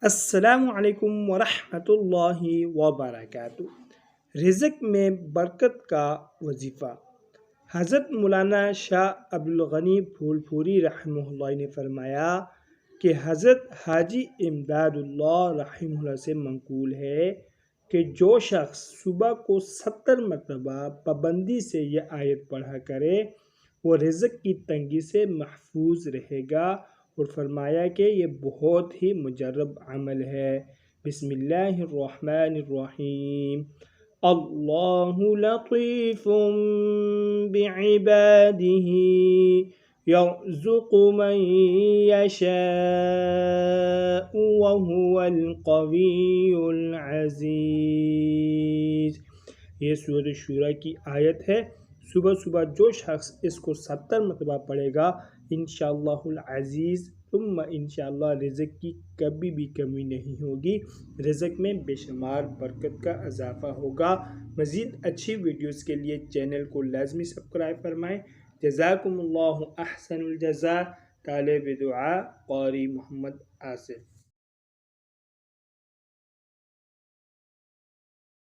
السلام علیکم ورحمۃ اللہ وبرکاتہ۔ رزق میں برکت کا وظیفہ۔ حضرت مولانا شاہ عبدالغنی پھول پوری رحمہ اللہ نے فرمایا کہ حضرت حاجی امداد اللہ رحمہ اللہ سے منقول ہے کہ جو شخص صبح کو 70 مرتبہ پابندی سے یہ آیت پڑھا کرے وہ رزق کی تنگی سے محفوظ رہے گا، اور فرمایا کہ یہ بہت ہی مجرب عمل ہے۔ بسم اللہ الرحمن الرحیم۔ اللہ لطیف بعبادہ یرزق من یشاء وہو القوی العزیز۔ یہ سورۃ شورى کی آیت ہے۔ صبح صبح جو شخص اس کو 70 مرتبہ پڑھے گا انشاءاللہ العزیز ثم انشاءاللہ رزق کی کبھی بھی کمی نہیں ہوگی، رزق میں بے شمار برکت کا اضافہ ہوگا۔ مزید اچھی ویڈیوز کے لیے چینل کو لازمی سبسکرائب فرمائیں۔ جزاکم اللہ احسن الجزاء۔ طالب دعا قاری محمد آصف۔